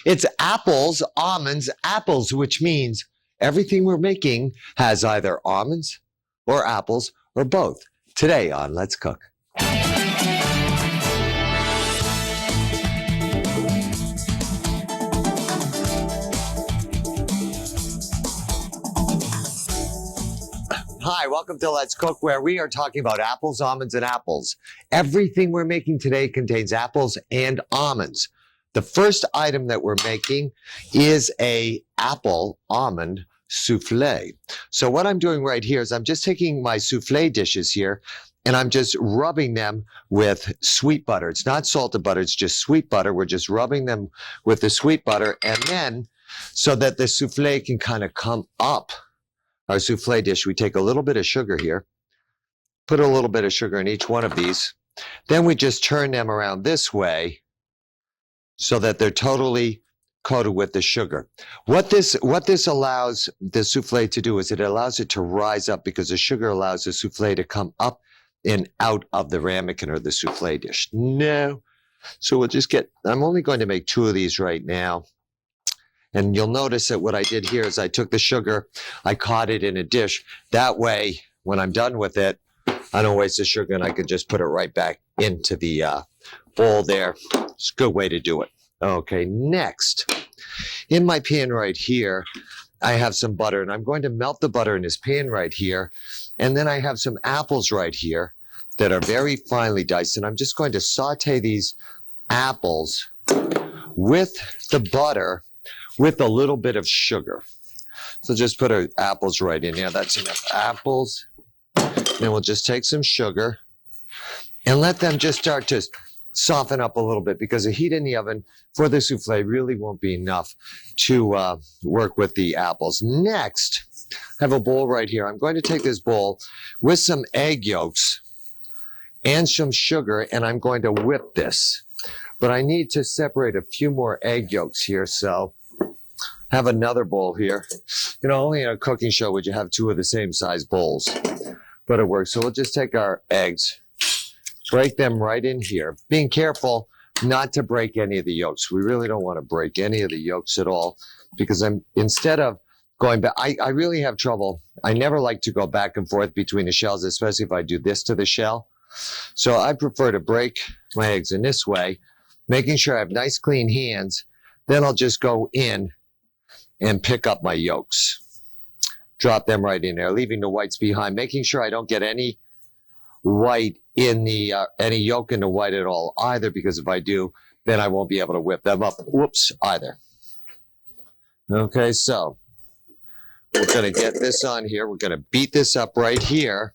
It's apples, almonds, apples, which means everything we're making has either almonds or apples or both. Today on Let's Cook. Hi, welcome to Let's Cook, where we are talking about apples, almonds, and apples. Everything we're making today contains apples and almonds. The first item that we're making is a apple almond souffle. So what I'm doing right here is I'm just taking my souffle dishes here and I'm just rubbing them with sweet butter. It's not salted butter, it's just sweet butter. We're just rubbing them with the sweet butter, and then so that the souffle can kind of come up our souffle dish, we take a little bit of sugar here, put a little bit of sugar in each one of these. Then we just turn them around this way so that they're totally coated with the sugar. What this allows the souffle to do is it allows it to rise up, because the sugar allows the souffle to come up and out of the ramekin or the souffle dish. No. So we'll just I'm only going to make 2 of these right now. And you'll notice that what I did here is I took the sugar, I caught it in a dish. That way, when I'm done with it, I don't waste the sugar and I can just put it right back into the bowl there. It's a good way to do it. Okay, next, in my pan right here, I have some butter, and I'm going to melt the butter in this pan right here. And then I have some apples right here that are very finely diced, and I'm just going to saute these apples with the butter with a little bit of sugar. So just put our apples right in there. That's enough apples. Then we'll just take some sugar and let them just start to soften up a little bit, because the heat in the oven for the souffle really won't be enough to work with the apples. Next, I have a bowl right here. I'm going to take this bowl with some egg yolks and some sugar, and I'm going to whip this. But I need to separate a few more egg yolks here, so have another bowl here. You know, only in a cooking show would you have 2 of the same size bowls, but it works. So we'll just take our eggs, break them right in here, being careful not to break any of the yolks. We really don't want to break any of the yolks at all, because instead of going back, I really have trouble. I never like to go back and forth between the shells, especially if I do this to the shell. So I prefer to break my eggs in this way, making sure I have nice clean hands. Then I'll just go in and pick up my yolks. Drop them right in there, leaving the whites behind, making sure I don't get any white in the, any yolk in the white at all either, because if I do, then I won't be able to whip them up. Whoops, either. Okay, so we're gonna get this on here. We're gonna beat this up right here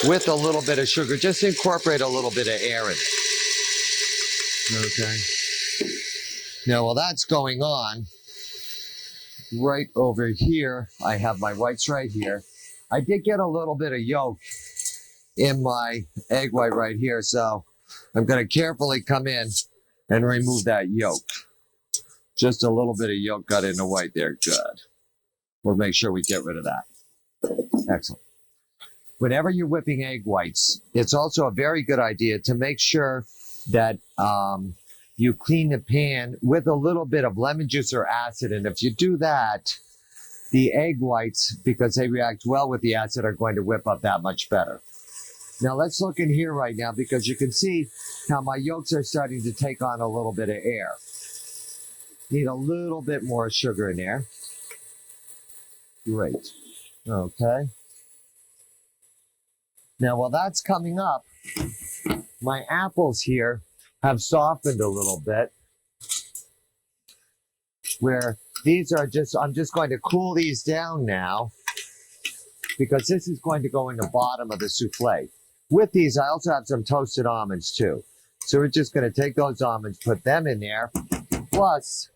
with a little bit of sugar. Just incorporate a little bit of air in it. Okay. Now, while that's going on, right over here, I have my whites right here. I did get a little bit of yolk in my egg white right here, so I'm going to carefully come in and remove that yolk. Just a little bit of yolk got in the white there. Good. We'll make sure we get rid of that. Excellent. Whenever you're whipping egg whites, it's also a very good idea to make sure that you clean the pan with a little bit of lemon juice or acid. And if you do that, the egg whites, because they react well with the acid, are going to whip up that much better. Now let's look in here right now, because you can see how my yolks are starting to take on a little bit of air. Need a little bit more sugar in there. Great. Okay. Now while that's coming up, my apples here have softened a little bit, where these are I'm just going to cool these down now, because this is going to go in the bottom of the souffle. With these, I also have some toasted almonds too. So we're just going to take those almonds, put them in there, plus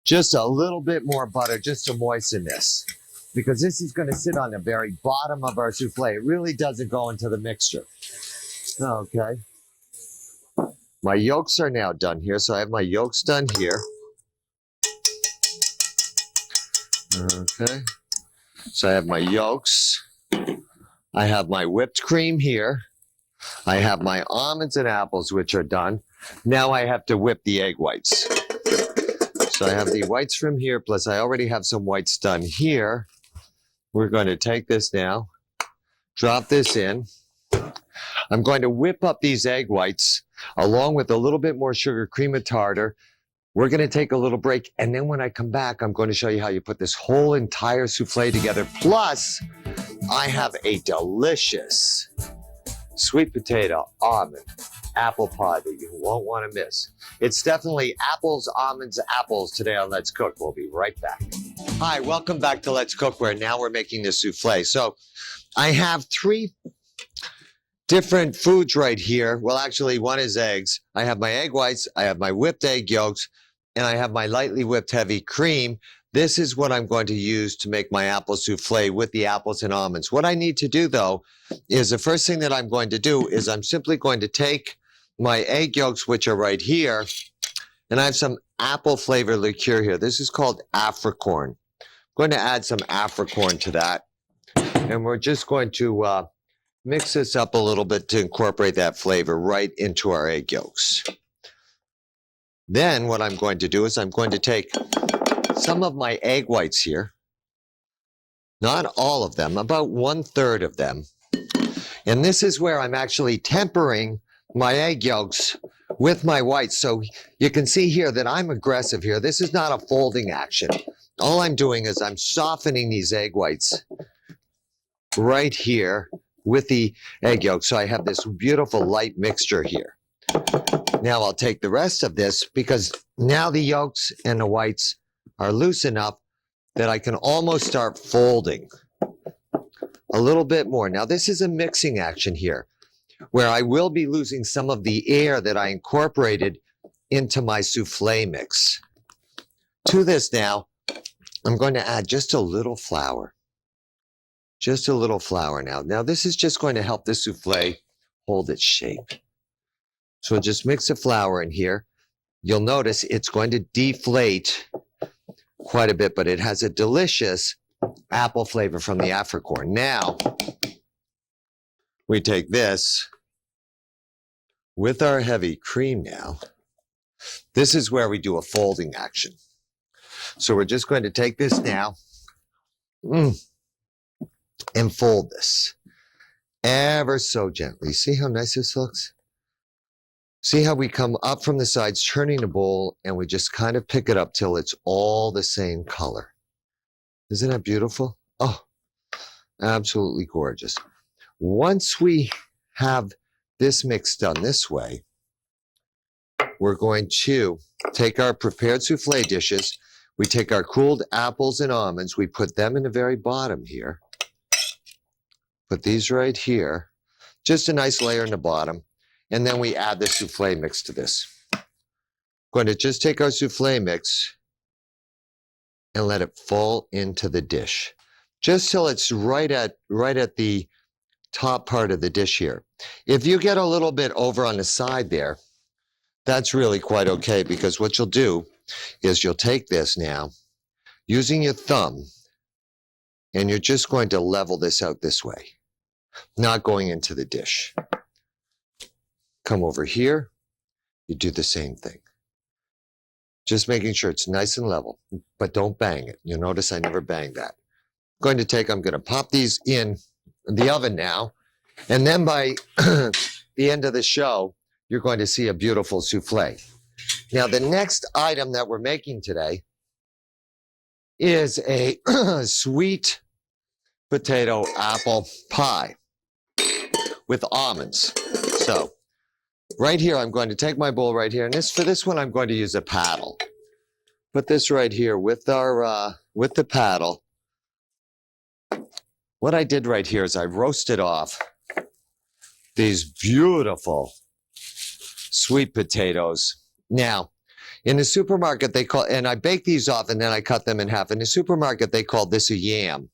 just a little bit more butter just to moisten this, because this is going to sit on the very bottom of our souffle. It really doesn't go into the mixture. Okay. My yolks are now done here, so I have my yolks done here. Okay. So I have my yolks. I have my whipped cream here. I have my almonds and apples, which are done. Now I have to whip the egg whites. So I have the whites from here, plus I already have some whites done here. We're going to take this now, drop this in. I'm going to whip up these egg whites along with a little bit more sugar, cream of tartar. We're going to take a little break, and then when I come back, I'm going to show you how you put this whole entire souffle together. Plus, I have a delicious sweet potato, almond, apple pie that you won't want to miss. It's definitely apples, almonds, apples today on Let's Cook. We'll be right back. Hi, welcome back to Let's Cook, where now we're making the souffle. So I have 3 different foods right here. Well, actually, one is eggs. I have my egg whites, I have my whipped egg yolks, and I have my lightly whipped heavy cream. This is what I'm going to use to make my apple souffle with the apples and almonds. What I need to do, though, is the first thing that I'm going to do is I'm simply going to take my egg yolks, which are right here, and I have some apple flavor liqueur here. This is called Africorn. I'm going to add some Africorn to that, and we're just going to mix this up a little bit to incorporate that flavor right into our egg yolks. Then what I'm going to do is I'm going to take some of my egg whites here, not all of them, about 1/3 of them. And this is where I'm actually tempering my egg yolks with my whites. So you can see here that I'm aggressive here. This is not a folding action. All I'm doing is I'm softening these egg whites right here with the egg yolk. So I have this beautiful light mixture here. Now I'll take the rest of this because now the yolks and the whites are loose enough that I can almost start folding a little bit more. Now this is a mixing action here where I will be losing some of the air that I incorporated into my souffle mix. To this now, I'm going to add just a little flour. Just a little flour now. Now this is just going to help the souffle hold its shape. So just mix the flour in here. You'll notice it's going to deflate quite a bit, but it has a delicious apple flavor from the Africorn. Now, we take this with our heavy cream now. This is where we do a folding action. So we're just going to take this now and fold this ever so gently. See how nice this looks? See how we come up from the sides, turning the bowl, and we just kind of pick it up till it's all the same color. Isn't that beautiful? Oh, absolutely gorgeous. Once we have this mix done this way, we're going to take our prepared souffle dishes. We take our cooled apples and almonds. We put them in the very bottom here. Put these right here. Just a nice layer in the bottom. And then we add the souffle mix to this. Going to just take our souffle mix and let it fall into the dish. Just till it's right at the top part of the dish here. If you get a little bit over on the side there, that's really quite okay, because what you'll do is you'll take this now using your thumb and you're just going to level this out this way, not going into the dish. Come over here, you do the same thing. Just making sure it's nice and level, but don't bang it. You'll notice I never bang that. I'm going to pop these in the oven now, and then by the end of the show, you're going to see a beautiful souffle. Now, the next item that we're making today is a sweet potato apple pie with almonds. So, right here, I'm going to take my bowl right here, and for this one, I'm going to use a paddle. Put this right here with the paddle. What I did right here is I roasted off these beautiful sweet potatoes. Now, in the supermarket, and I bake these off and then I cut them in half. In the supermarket, they call this a yam.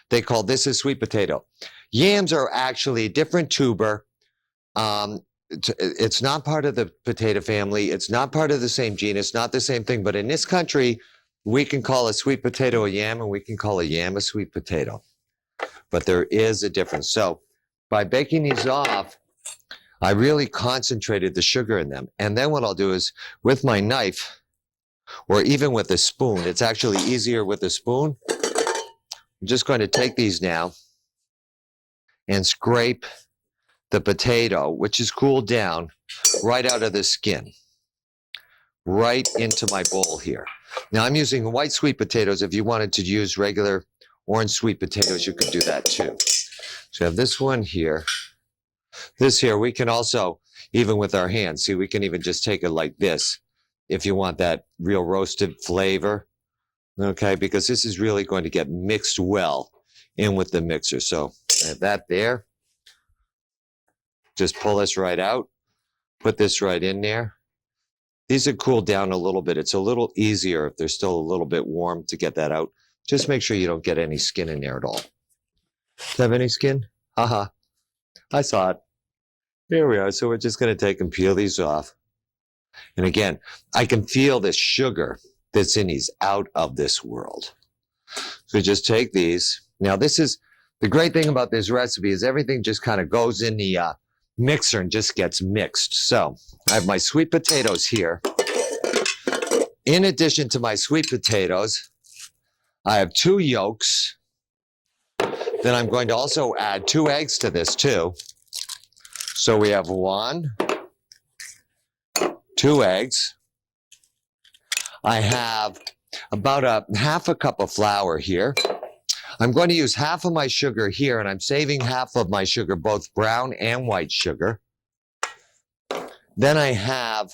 They call this a sweet potato. Yams are actually a different tuber. It's not part of the potato family. It's not part of the same genus, not the same thing. But in this country, we can call a sweet potato a yam, and we can call a yam a sweet potato. But there is a difference. So by baking these off, I really concentrated the sugar in them. And then what I'll do is, with my knife, or even with a spoon. It's actually easier with a spoon. I'm just going to take these now and scrape the potato, which is cooled down, right out of the skin, right into my bowl here. Now I'm using white sweet potatoes. If you wanted to use regular orange sweet potatoes, you could do that too. So I have this one here. This here, we can also, even with our hands, see, we can even just take it like this if you want that real roasted flavor, okay? Because this is really going to get mixed well in with the mixer. So I have that there. Just pull this right out, put this right in there. These are cooled down a little bit. It's a little easier if they're still a little bit warm to get that out. Just make sure you don't get any skin in there at all. Do you have any skin? Haha. I saw it. Here we are. So we're just going to take and peel these off. And again, I can feel the sugar that's in these out of this world. So just take these. Now this is, the great thing about this recipe is everything just kind of goes in the mixer and just gets mixed. So I have my sweet potatoes here. In addition to my sweet potatoes, I have 2 yolks. Then I'm going to also add 2 eggs to this too. So we have 1, 2 eggs. I have about a half a cup of flour here. I'm going to use half of my sugar here, and I'm saving half of my sugar, both brown and white sugar. Then I have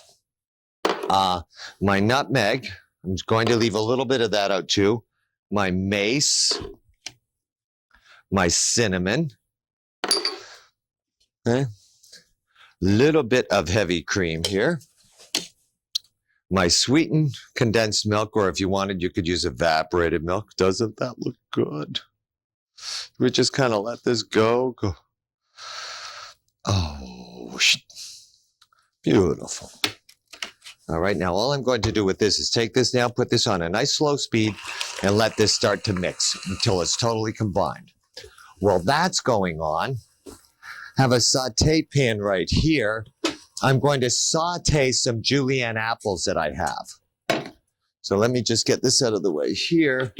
my nutmeg. I'm going to leave a little bit of that out too. My mace, my cinnamon, okay. Little bit of heavy cream here. My sweetened condensed milk, or if you wanted, you could use evaporated milk. Doesn't that look good? We just kind of let this go. Oh, beautiful. All right, now all I'm going to do with this is take this now, put this on a nice slow speed, and let this start to mix until it's totally combined. While that's going on, have a saute pan right here. I'm going to saute some julienne apples that I have. So let me just get this out of the way here.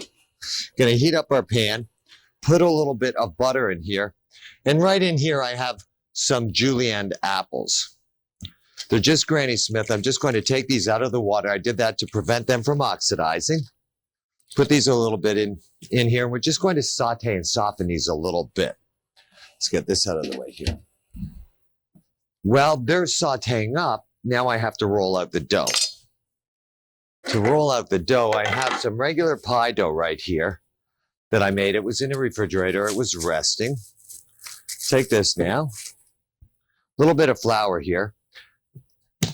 Going to heat up our pan, put a little bit of butter in here, and right in here I have some julienne apples. They're just Granny Smith. I'm just going to take these out of the water. I did that to prevent them from oxidizing. Put these a little bit in here. We're just going to saute and soften these a little bit. Let's get this out of the way here. While they're sauteing up, now I have to roll out the dough. To roll out the dough, I have some regular pie dough right here that I made. It was in the refrigerator. It was resting. Take this now. A little bit of flour here.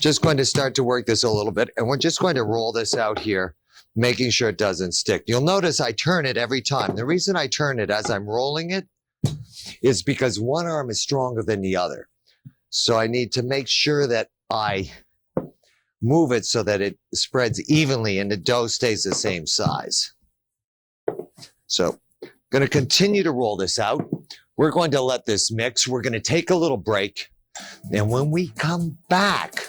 Just going to start to work this a little bit, and we're just going to roll this out here, making sure it doesn't stick. You'll notice I turn it every time. The reason I turn it as I'm rolling it is because one arm is stronger than the other. So I need to make sure that I move it so that it spreads evenly and the dough stays the same size. So I'm going to continue to roll this out. We're going to let this mix. We're going to take a little break. And when we come back,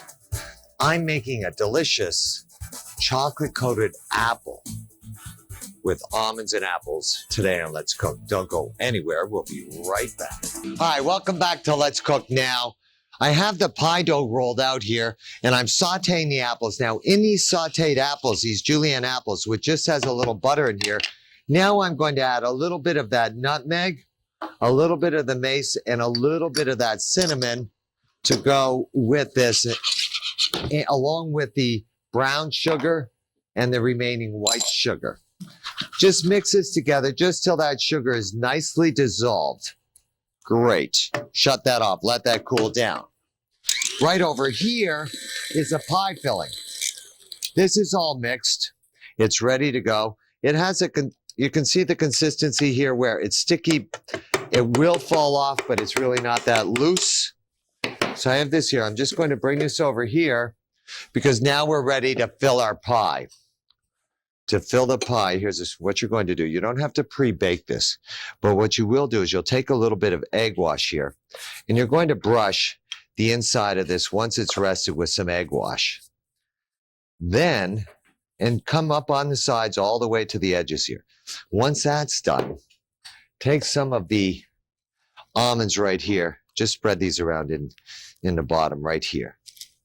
I'm making a delicious chocolate-coated apple with almonds and apples today on Let's Cook. Don't go anywhere. We'll be right back. Hi, welcome back to Let's Cook Now. I have the pie dough rolled out here, and I'm sauteing the apples. Now, in these sauteed apples, these julienne apples, which just has a little butter in here, now I'm going to add a little bit of that nutmeg, a little bit of the mace, and a little bit of that cinnamon to go with this, along with the brown sugar and the remaining white sugar. Just mix this together just till that sugar is nicely dissolved. Great. Shut that off. Let that cool down. Right over here is a pie filling. This is all mixed. It's ready to go. It has you can see the consistency here where it's sticky. It will fall off, but it's really not that loose. So I have this here. I'm just going to bring this over here because now we're ready to fill our pie. To fill the pie, here's what you're going to do. You don't have to pre-bake this, but what you will do is you'll take a little bit of egg wash here, and you're going to brush the inside of this once it's rested with some egg wash. Then and come up on the sides all the way to the edges here. Once that's done, take some of the almonds right here. Just spread these around in the bottom right here.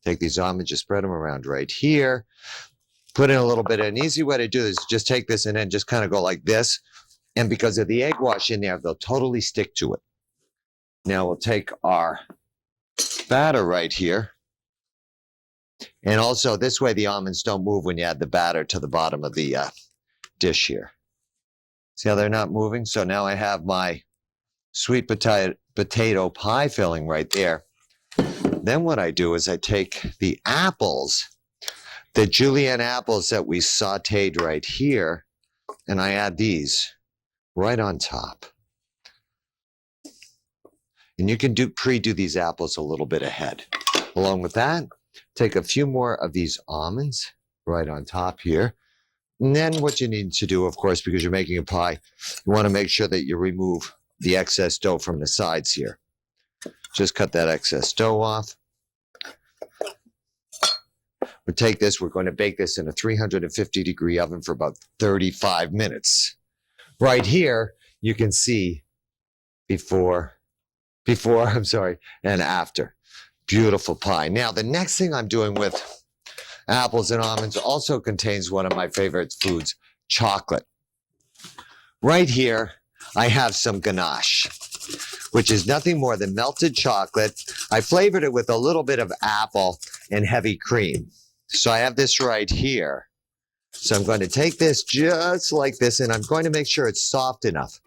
Take these almonds, just spread them around right here. Put in a little bit. An easy way to do this is just take this and then just kind of go like this. And because of the egg wash in there, they'll totally stick to it. Now we'll take our batter right here. And also this way the almonds don't move when you add the batter to the bottom of the dish here. See how they're not moving? So now I have my sweet potato pie filling right there. Then what I do is I take the apples, the julienne apples that we sauteed right here, and I add these right on top. And you can pre-do these apples a little bit ahead. Along with that, take a few more of these almonds right on top here. And then what you need to do, of course, because you're making a pie, you want to make sure that you remove the excess dough from the sides here. Just cut that excess dough off. We'll take this, we're going to bake this in a 350-degree oven for about 35 minutes. Right here, you can see before, and after. Beautiful pie. Now, the next thing I'm doing with apples and almonds also contains one of my favorite foods, chocolate. Right here, I have some ganache, which is nothing more than melted chocolate. I flavored it with a little bit of apple and heavy cream. So I have this right here. So I'm going to take this just like this, and I'm going to make sure it's soft enough.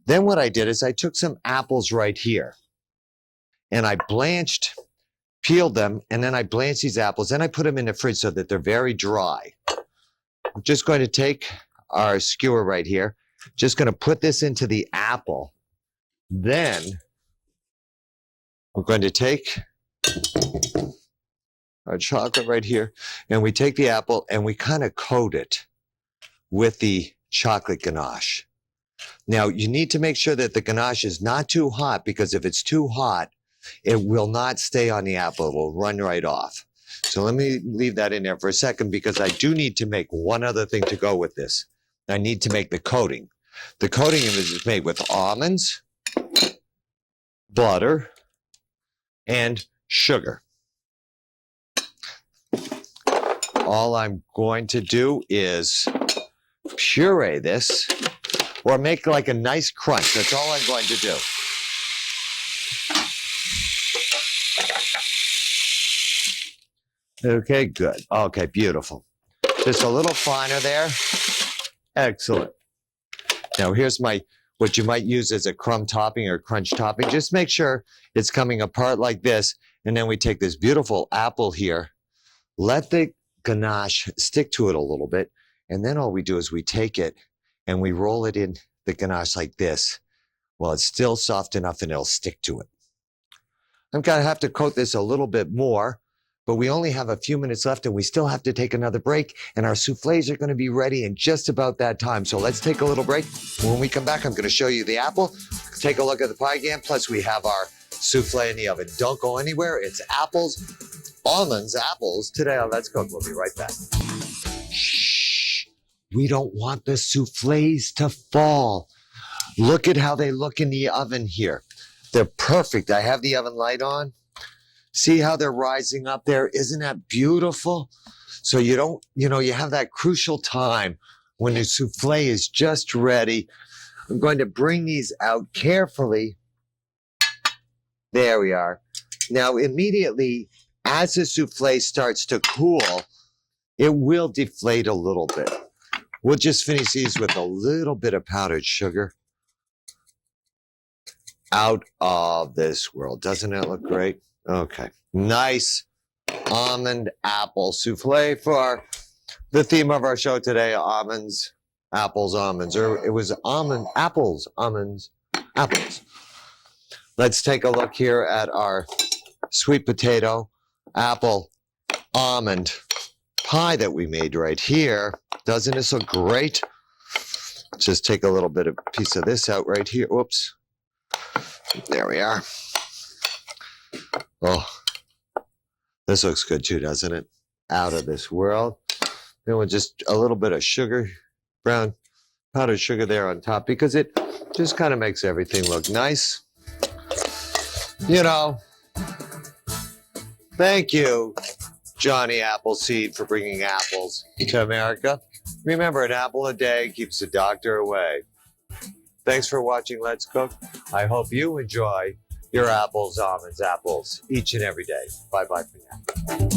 Then what I did is I took some apples right here, and I peeled them, and then I blanched these apples, and I put them in the fridge so that they're very dry. I'm just going to take our skewer right here, just going to put this into the apple. Then we're going to take our chocolate right here, and we take the apple and we kind of coat it with the chocolate ganache. Now, you need to make sure that the ganache is not too hot, because if it's too hot, it will not stay on the apple. It will run right off. So let me leave that in there for a second, because I do need to make one other thing to go with this. I need to make the coating. The coating is made with almonds, butter, and sugar. All I'm going to do is puree this, or make like a nice crunch. That's all I'm going to do. Okay, good. Okay, beautiful. Just a little finer there. Excellent. Now here's what you might use as a crumb topping or crunch topping. Just make sure it's coming apart like this. And then we take this beautiful apple here, let the ganache stick to it a little bit. And then all we do is we take it and we roll it in the ganache like this. Well, it's still soft enough and it'll stick to it. I'm going to have to coat this a little bit more, but we only have a few minutes left and we still have to take another break, and our soufflés are going to be ready in just about that time. So let's take a little break. When we come back, I'm going to show you the apple, take a look at the pie again, plus we have our soufflé in the oven. Don't go anywhere. It's apples, almonds, apples today on Let's Cook. We'll be right back. Shh. We don't want the soufflés to fall. Look at how they look in the oven here. They're perfect. I have the oven light on. See how they're rising up there? Isn't that beautiful? So you don't, you have that crucial time when the souffle is just ready. I'm going to bring these out carefully. There we are. Now, immediately, as the souffle starts to cool, it will deflate a little bit. We'll just finish these with a little bit of powdered sugar. Out of this world. Doesn't it look great? Okay. Nice almond apple souffle for the theme of our show today, almonds, apples, almonds. Or it was apples, almonds, apples. Let's take a look here at our sweet potato, apple, almond pie that we made right here. Doesn't this look great? Just take a little bit of piece of this out right here. Whoops. There we are. Oh, this looks good too, doesn't it? Out of this world. Then with just a little bit of sugar, brown powdered sugar there on top, because it just kind of makes everything look nice. You know, thank you, Johnny Appleseed, for bringing apples to America. Remember, an apple a day keeps the doctor away. Thanks for watching Let's Cook. I hope you enjoy your apples, almonds, apples each and every day. Bye-bye for now.